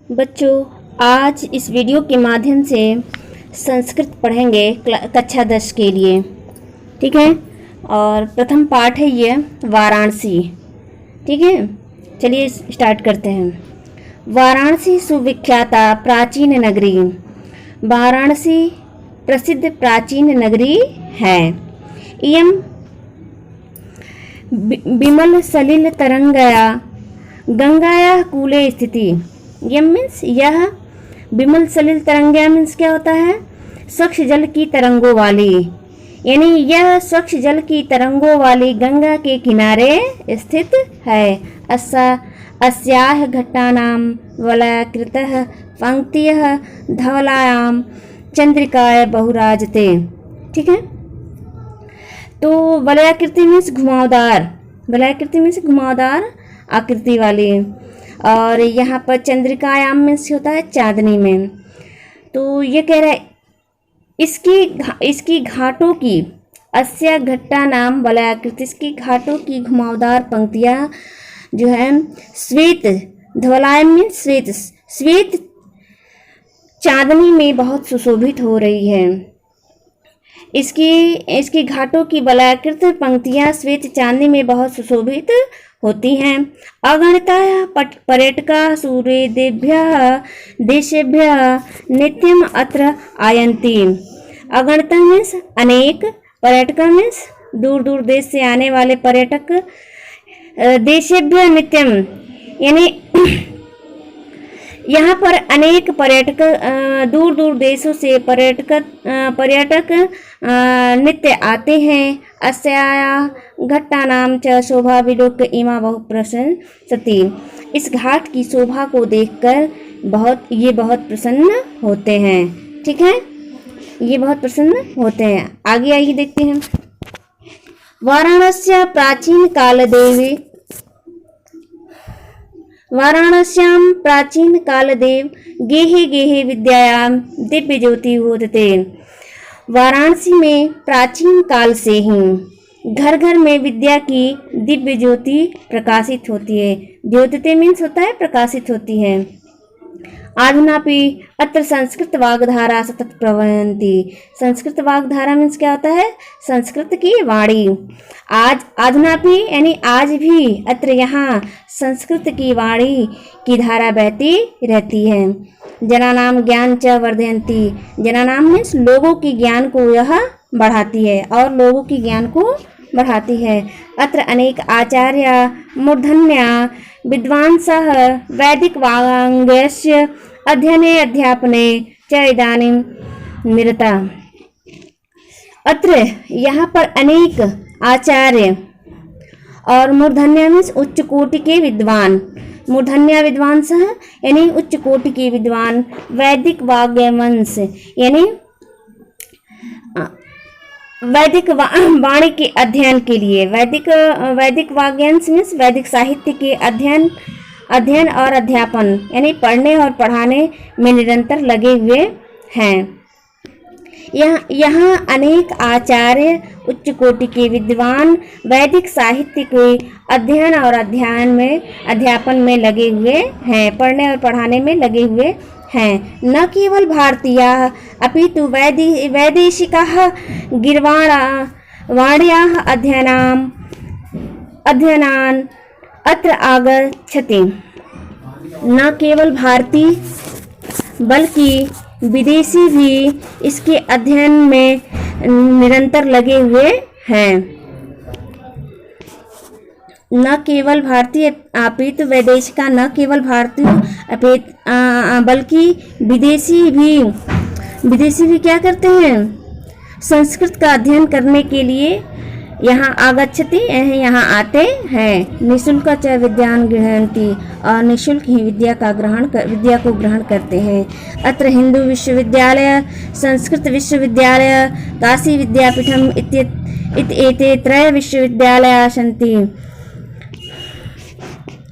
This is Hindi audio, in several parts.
बच्चों, आज इस वीडियो के माध्यम से संस्कृत पढ़ेंगे कक्षा 10 के लिए। ठीक है। और प्रथम पाठ है ये वाराणसी। ठीक है, चलिए स्टार्ट करते हैं। वाराणसी सुविख्याता प्राचीन नगरी। वाराणसी प्रसिद्ध प्राचीन नगरी है। इयं विमल सलिल तरंगया गंगाया कूले स्थिति। यम मीन्स यह विमल सलिल तरंगया मीन्स क्या होता है? स्वच्छ जल की तरंगों वाली, यानी यह स्वच्छ जल की तरंगों वाली गंगा के किनारे स्थित है। अस्याह घट्टानां वलयाकृतः पंक्तियः धवलायां चंद्रिकाय बहुराजते। ठीक है, तो वलयाकृति मीन्स घुमावदार, वलयाकृति मीन्स घुमावदार आकृति वाली, और यहाँ पर चंद्रिकायाम मीन्स होता है चांदनी में। तो ये कह रहा है इसकी घाटों की अस्या घट्टा नाम वलयाकृति, इसकी घाटों की घुमावदार पंक्तियाँ जो है श्वेत धवलायम मीन्स श्वेत, श्वेत चांदनी में बहुत सुशोभित हो रही है। इसकी घाटों की वलयाकृत पंक्तियाँ श्वेत चांदनी में बहुत सुशोभित होती हैं। अगणिताः पर्यटकाः सूर्यदेभ्यः देशेभ्यः नित्यम् अत्र आयन्ति। अगणितः मीन्स अनेक, पर्यटक मीन्स दूर दूर देश से आने वाले पर्यटक, देशेभ्यः नित्यम यानी यहाँ पर अनेक पर्यटक दूर दूर देशों से पर्यटक नित्य आते हैं। अस्याः घट्टानां च शोभा विलोक्य इमा बहु प्रशंसति। इस घाट की शोभा को देखकर बहुत प्रसन्न होते हैं। ठीक है, ये बहुत प्रसन्न होते हैं। आगे आइए देखते हैं। वाराणस्यां प्राचीन काल देवी वाराणस्यां प्राचीन कालदेव गेहे गेहे विद्यायां दिव्य ज्योति होते। वाराणसी में प्राचीन काल से ही घर घर में विद्या की दिव्य ज्योति प्रकाशित होती है। द्योतते मीन्स होता है प्रकाशित होती है। आधुनापि अत्र संस्कृत वाग्धारा सतत प्रवहन्ति। संस्कृत वाग्धारा मीन्स क्या होता है? संस्कृत की वाणी। आज आधुनापि यानी आज भी अत्र यहाँ संस्कृत की वाणी की धारा बहती रहती है। जनानाम ज्ञान च वर्धयन्ति। जनानाम मीन्स लोगों की ज्ञान को यह बढ़ाती है और लोगों की ज्ञान को बढ़ाती है। अत्र अनेक आचार्य मूर्धन्या विद्वांसः वैदिक वाङ्मयस्य अध्ययने अध्यापने च इदानीं निरता। अत्र यहाँ पर अनेक आचार्य और मूर्धन्य मीन्स उच्च कोटि के विद्वान, मूर्धन्य विद्वांस यानी उच्च कोटि के विद्वान, वैदिक वाग्यवंश यानी वैदिक वाणी के अध्ययन के लिए, वैदिक वाग्यंश मीन्स वैदिक साहित्य के अध्ययन और अध्यापन यानी पढ़ने और पढ़ाने में निरंतर लगे हुए हैं। यहाँ अनेक आचार्य उच्च कोटि के विद्वान वैदिक साहित्य के अध्ययन और अध्यापन में लगे हुए हैं, पढ़ने और पढ़ाने में लगे हुए हैं। न केवल भारतीयाः अपितु वैदेशिकाः गीर्वाण्याः अध्ययनान् अत्र आगच्छति। न केवल भारतीय बल्कि विदेशी भी इसके अध्ययन में निरंतर लगे हुए हैं। न केवल भारतीय अपितु वैदेशिका, न केवल भारतीय बल्कि विदेशी भी क्या करते हैं? संस्कृत का अध्ययन करने के लिए यहाँ आगच्छति यहाँ आते हैं। निःशुल्क च विद्यां गृह्णन्ति, और निःशुल्क ही विद्या को ग्रहण करते हैं। अत्र हिंदू विश्वविद्यालय, संस्कृत विश्वविद्यालय, काशी विद्यापीठम एते त्रय विश्वविद्यालयाः सन्ति।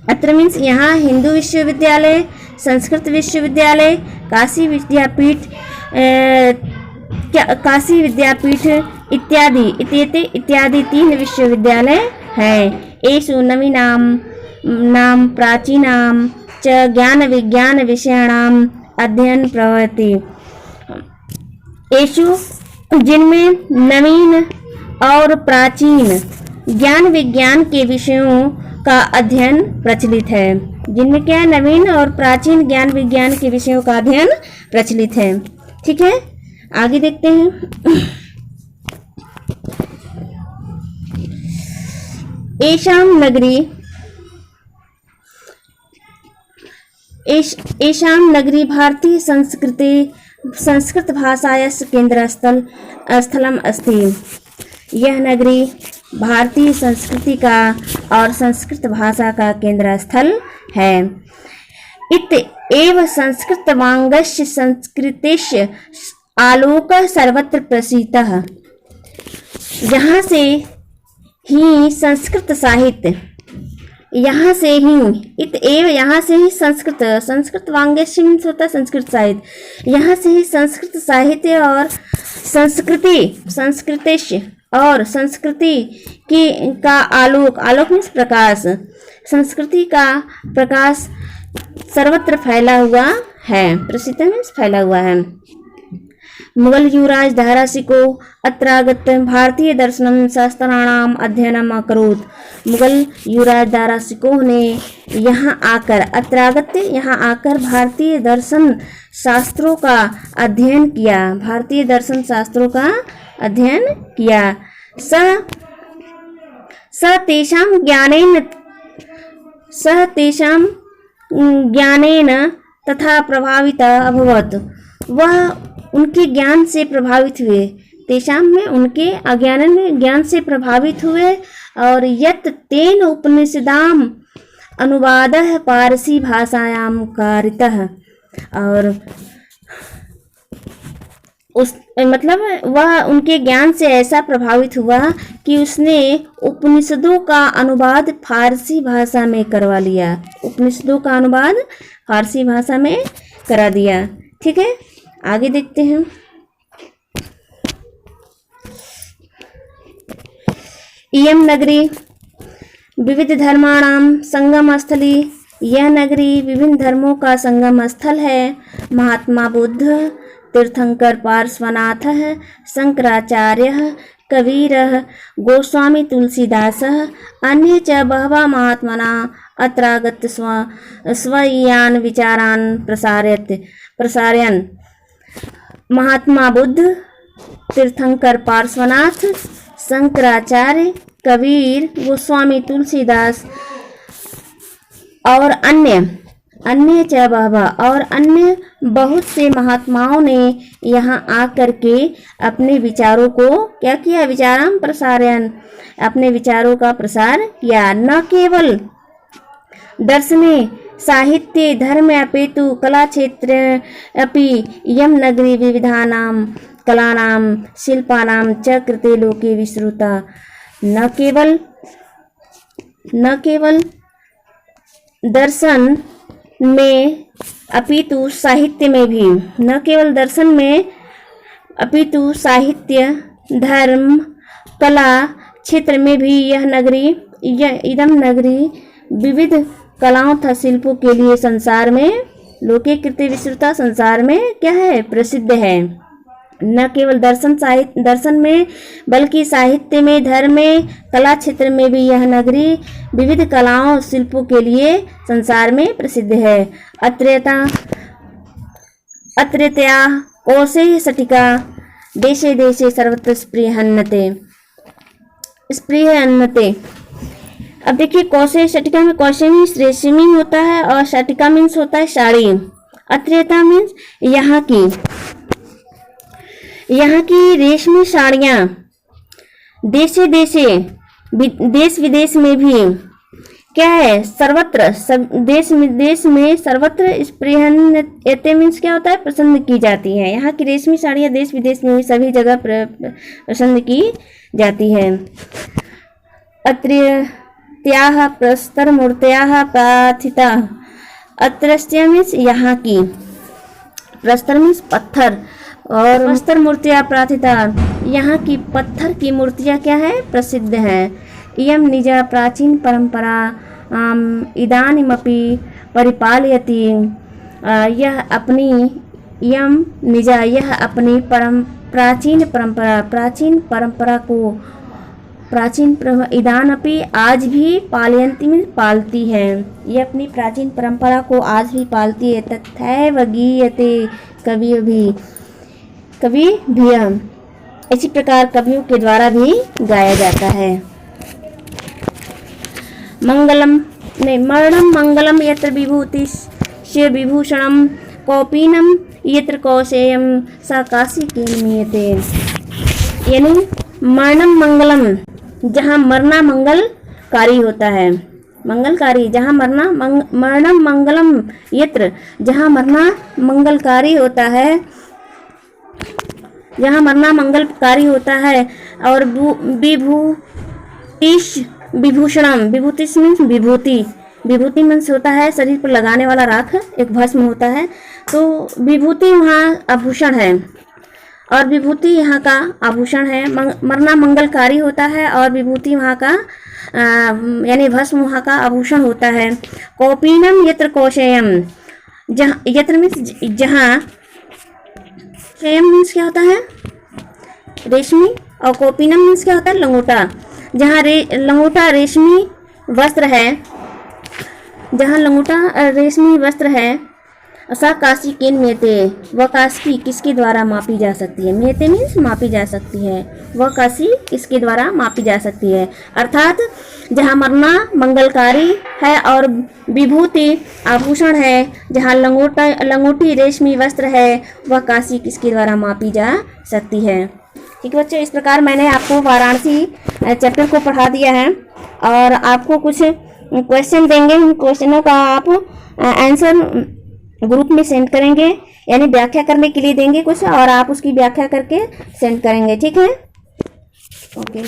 अत्र मीन्स यहाँ हिंदू विश्वविद्यालय, संस्कृत विश्वविद्यालय, काशी विद्यापीठ इत्यादि 3 विश्वविद्यालय हैं। एषु नवीनां प्राचीनां च ज्ञान विज्ञान विषयाणाम अध्ययन प्रवृत्ति येषु, जिनमें नवीन और प्राचीन ज्ञान विज्ञान के विषयों का अध्ययन प्रचलित है। जिनमें क्या है, नवीन और प्राचीन ज्ञान विज्ञान के विषयों का अध्ययन प्रचलित है। ठीक है, आगे देखते हैं। एषाम नगरी भारतीय संस्कृत भाषायाः केंद्रस्थलम अस्ति। यह नगरी भारतीय संस्कृति का और संस्कृत भाषा का केंद्र स्थल है। इत एव संस्कृत वाङ्मयस्य संस्कृतेश्च आलोकः सर्वत्र प्रसीतः। यहाँ से ही संस्कृत साहित्य, यहाँ से ही इत एव, यहाँ से ही संस्कृत वाङ्मयस्य मीन्स होता है संस्कृत साहित्य। यहाँ से ही संस्कृत साहित्य और संस्कृतेश्च और संस्कृति की का आलोक मीन्स प्रकाश, संस्कृति का प्रकाश सर्वत्र फैला हुआ है। प्रसिद्ध मीन्स फैला हुआ है। मुगल युवराज दाराशिको अत्रागत भारतीय दर्शनम शास्त्राणाम अध्ययनम अकरोत्। मुगल युवराज दाराशिको ने यहाँ आकर भारतीय दर्शन शास्त्रों का अध्ययन किया। भारतीय दर्शन शास्त्रों का अध्ययन किया। सह तेषां ज्ञानेन तथा प्रभावित अभवत। वह उनके ज्ञान से प्रभावित हुए। तेषां में उनके अज्ञान में ज्ञान से प्रभावित हुए। और यत् तेन उपनिषदाम अनुवादः पारसी भाषायां कारितः। और उस मतलब वह उनके ज्ञान से ऐसा प्रभावित हुआ कि उसने उपनिषदों का अनुवाद फारसी भाषा में करवा लिया। उपनिषदों का अनुवाद फारसी भाषा में करा दिया। ठीक है, आगे देखते हैं। इयं नगरी विविध धर्माणाम संगम स्थली। यह नगरी विभिन्न धर्मों का संगम स्थल है। महात्मा बुद्ध, तीर्थंकर पार्श्वनाथः, शंकराचार्यः, कबीरः, गोस्वामी तुलसीदासः, अन्ये च बहवः महात्मनः अत्रागत स्वकीयान् विचारान् प्रसारयन्। महात्मा बुद्ध, तीर्थंकर पार्श्वनाथ, शंकराचार्य, कबीर, गोस्वामी तुलसीदास और अन्य बहुत से महात्माओं ने यहाँ आकर के अपने विचारों को क्या किया, विचाराम प्रसारयन्, अपने विचारों का प्रसार किया। न केवल दर्शने साहित्ये धर्म अपेतु कला क्षेत्रे अपि इयं नगरी विविधानां कलानां शिल्पानां च कृते लोके विश्रुता। न केवल दर्शन में अपितु साहित्य में भी, न केवल दर्शन में अपितु साहित्य, धर्म, कला क्षेत्र में भी इदम नगरी विविध कलाओं तथा शिल्पों के लिए संसार में लोके कृते विश्रुता, संसार में क्या है, प्रसिद्ध है। न केवल दर्शन में बल्कि साहित्य में, धर्म में, कला क्षेत्र में भी यह नगरी विविध कलाओं शिल्पों के लिए संसार में प्रसिद्ध है। अत्रत्या कौशेय सटिका देशे देशे सर्वत्र स्पृहन्नते। अब देखिए, कौशेय सटिका में कौशेय मीन्स रेशमी होता है और सटिका मीन्स होता है साड़ी। अत्रता मीन्स यहाँ की रेशमी साड़ियाँ देश विदेश में भी क्या है, सर्वत्र, देश में सर्वत्र स्पृहन्यते मीन्स क्या होता है, पसंद की जाती है। यहाँ की रेशमी साड़ियाँ देश विदेश में भी सभी जगह पसंद की जाती है। अत्रत्याः प्रस्तरमूर्तयः प्रार्थिता। अत्रस्त्य मीन्स यहाँ की, प्रस्तर मीन्स पत्थर और प्रस्तर मूर्तियाँ प्रार्थिता, यहाँ की पत्थर की मूर्तियाँ क्या है, प्रसिद्ध हैं। इयं निजा प्राचीन परंपरा इदानीमपि परिपालयति, यह अपनी यम निजा, यह अपनी प्राचीन परंपरा को इदानपि आज भी पालयन्ति में पालती है, ये अपनी प्राचीन परंपरा को आज भी पालती है। तथैव गीयते कवि भी, इसी प्रकार कवियों के द्वारा भी गाया जाता है। मरणम मंगलम यत्र विभूतिस्य विभूषणम कौपीनम यत्र कौशेयम सा काशी केन्मीयते। यानी मरणम मंगलम, जहाँ मरना मंगलकारी होता है, मंगलकारी, जहाँ मरणम मंगलम यत्र, जहाँ मरना मंगलकारी होता है, जहाँ मरना मंगलकारी होता है। और विभूषणम, विभूतिस मीन्स विभूति, विभूति मीन्स होता है शरीर पर लगाने वाला राख, एक भस्म होता है। तो विभूति वहाँ आभूषण है, और विभूति यहाँ का आभूषण है। मरना मंगलकारी होता है और विभूति वहाँ का यानी भस्म वहाँ का आभूषण होता है। कौपीनम यत्र कौशेयम, जहाँ, यत्र मीन्स जहाँ, शेयम मीन्स क्या होता है रेशमी, और कौपीनम मीन्स क्या होता है लंगोटा। जहाँ लंगोटा रेशमी वस्त्र है, जहाँ लंगोटा रेशमी वस्त्र है। सा काशी केन मेते, वह काशी किसके द्वारा मापी जा सकती है। मेते मीन्स मापी जा सकती है, वह काशी किसके द्वारा मापी जा सकती है। अर्थात जहाँ मरना मंगलकारी है और विभूति आभूषण है, जहाँ लंगोटी रेशमी वस्त्र है, वह काशी किसके द्वारा मापी जा सकती है। ठीक है बच्चों, इस प्रकार मैंने आपको वाराणसी चैप्टर को पढ़ा दिया है और आपको कुछ क्वेश्चन देंगे। उन क्वेश्चनों का आप आंसर ग्रुप में सेंड करेंगे, यानी व्याख्या करने के लिए देंगे कुछ, और आप उसकी व्याख्या करके सेंड करेंगे। ठीक है, ओके।